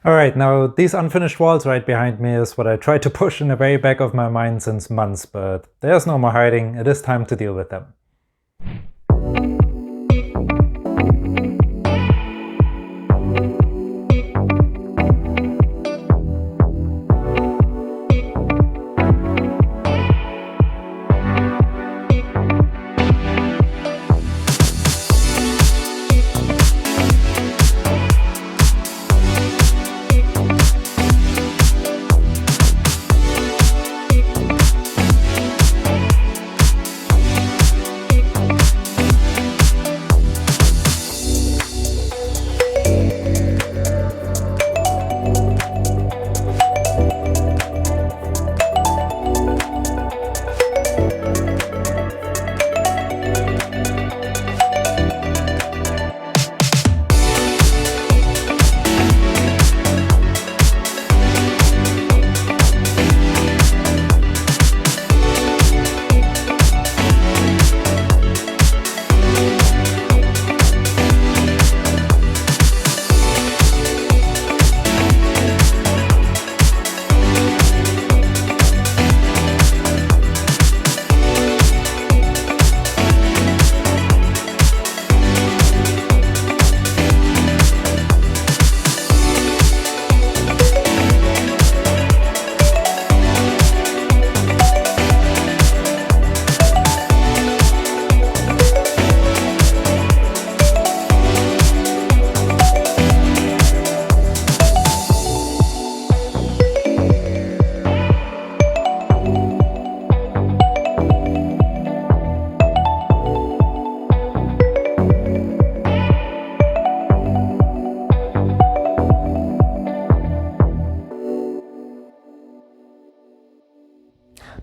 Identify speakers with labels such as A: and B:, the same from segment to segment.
A: Alright, now these unfinished walls right behind me is what I tried to push in the very back of my mind since months, but there's no more hiding, it is time to deal with them.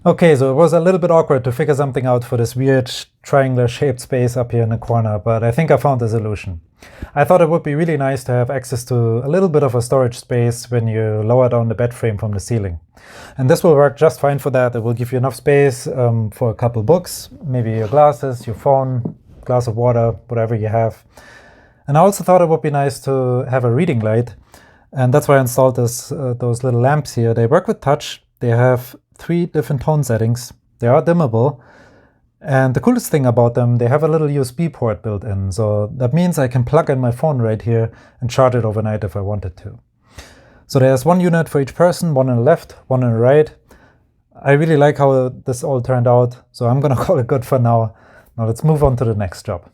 A: Okay, so it was a little bit awkward to figure something out for this weird triangular shaped space up here in the corner, but I think I found a solution. I thought it would be really nice to have access to a little bit of a storage space when you lower down the bed frame from the ceiling. And this will work just fine for that. It will give you enough space for a couple books, maybe your glasses, your phone, glass of water, whatever you have. And I also thought it would be nice to have a reading light. And that's why I installed those little lamps here. They work with touch. They have 3 different tone settings. They are dimmable. And the coolest thing about them, they have a little USB port built in. So that means I can plug in my phone right here and charge it overnight if I wanted to. So there's 1 unit for each person, 1 on the left, 1 on the right. I really like how this all turned out. So I'm gonna call it good for now. Now let's move on to the next job.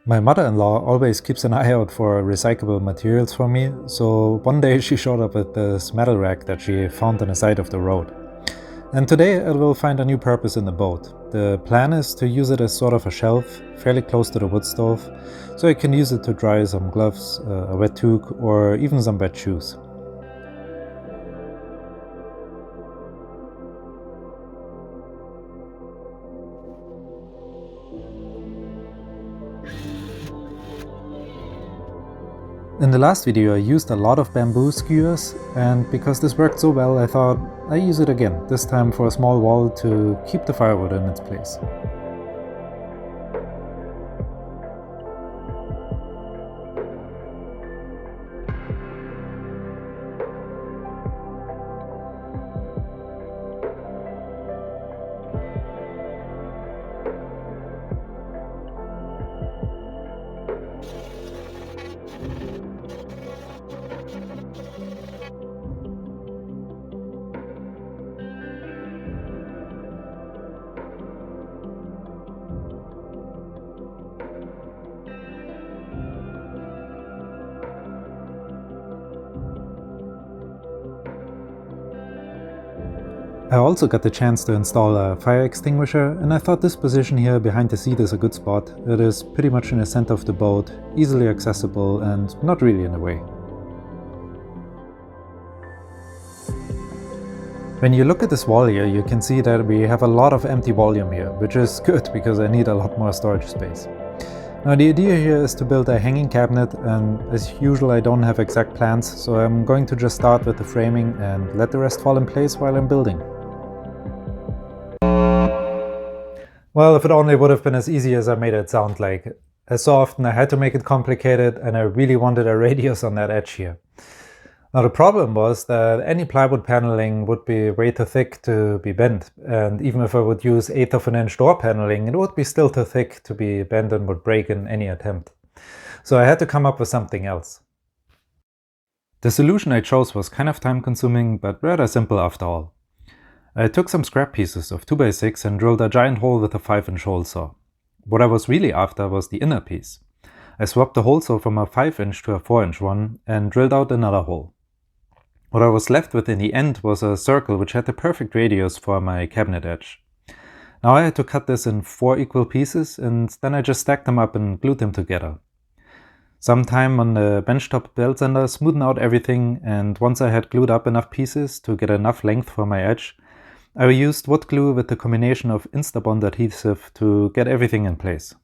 A: My mother-in-law always keeps an eye out for recyclable materials for me, so one day she showed up with this metal rack that she found on the side of the road. And today it will find a new purpose in the boat. The plan is to use it as sort of a shelf, fairly close to the wood stove, so I can use it to dry some gloves, a wet toque, or even some wet shoes. In the last video I used a lot of bamboo skewers, and because this worked so well I thought I'd use it again, this time for a small wall to keep the firewood in its place. I also got the chance to install a fire extinguisher, and I thought this position here behind the seat is a good spot. It is pretty much in the center of the boat, easily accessible and not really in the way. When you look at this wall here, you can see that we have a lot of empty volume here, which is good because I need a lot more storage space. Now the idea here is to build a hanging cabinet, and as usual I don't have exact plans, so I'm going to just start with the framing and let the rest fall in place while I'm building. Well, if it only would have been as easy as I made it sound like. As so often I had to make it complicated, and I really wanted a radius on that edge here. Now the problem was that any plywood paneling would be way too thick to be bent, and even if I would use 1/8 of an inch door paneling, it would be still too thick to be bent and would break in any attempt. So I had to come up with something else. The solution I chose was kind of time consuming, but rather simple after all. I took some scrap pieces of 2x6 and drilled a giant hole with a 5-inch hole saw. What I was really after was the inner piece. I swapped the hole saw from a 5-inch to a 4-inch one and drilled out another hole. What I was left with in the end was a circle which had the perfect radius for my cabinet edge. Now I had to cut this in 4 equal pieces, and then I just stacked them up and glued them together. Some time on the benchtop belt sander smoothed out everything, and once I had glued up enough pieces to get enough length for my edge, I used wood glue with the combination of Instabond adhesive to get everything in place.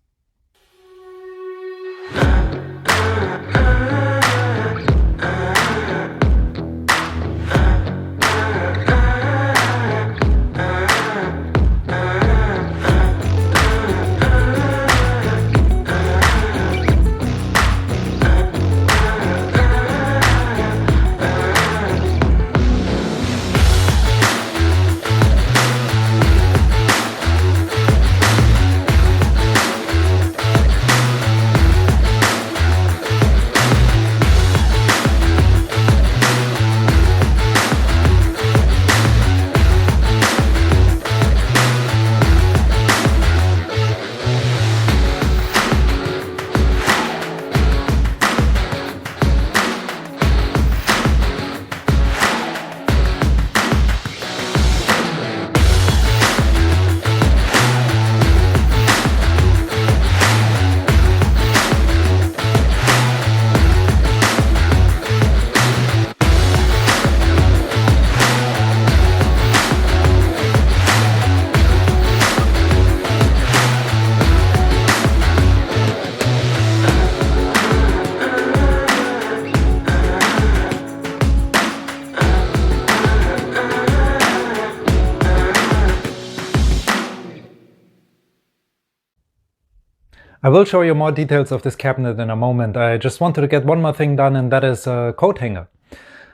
A: I will show you more details of this cabinet in a moment. I just wanted to get one more thing done, and that is a coat hanger.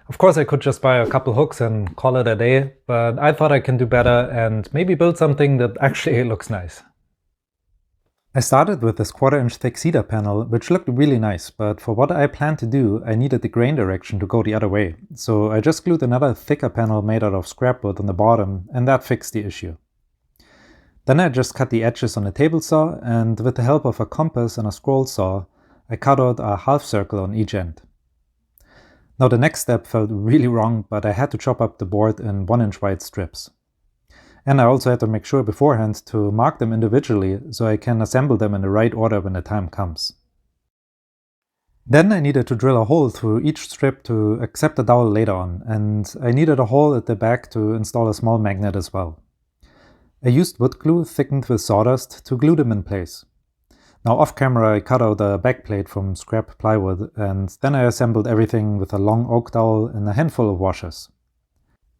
A: Of course I could just buy a couple hooks and call it a day, but I thought I can do better and maybe build something that actually looks nice. I started with this 1/4 inch thick cedar panel, which looked really nice, but for what I planned to do, I needed the grain direction to go the other way. So I just glued another thicker panel made out of scrap wood on the bottom, and that fixed the issue. Then I just cut the edges on a table saw, and with the help of a compass and a scroll saw, I cut out a half circle on each end. Now the next step felt really wrong, but I had to chop up the board in 1-inch wide strips. And I also had to make sure beforehand to mark them individually so I can assemble them in the right order when the time comes. Then I needed to drill a hole through each strip to accept the dowel later on, and I needed a hole at the back to install a small magnet as well. I used wood glue thickened with sawdust to glue them in place. Now off camera I cut out a backplate from scrap plywood, and then I assembled everything with a long oak dowel and a handful of washers.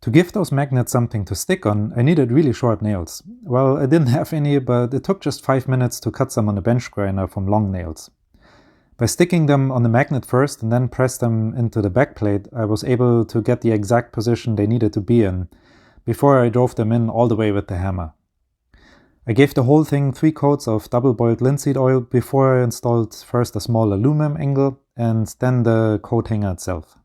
A: To give those magnets something to stick on, I needed really short nails. Well, I didn't have any, but it took just 5 minutes to cut some on a bench grinder from long nails. By sticking them on the magnet first and then press them into the backplate, I was able to get the exact position they needed to be in, before I drove them in all the way with the hammer. I gave the whole thing 3 coats of double-boiled linseed oil before I installed first a small aluminum angle and then the coat hanger itself.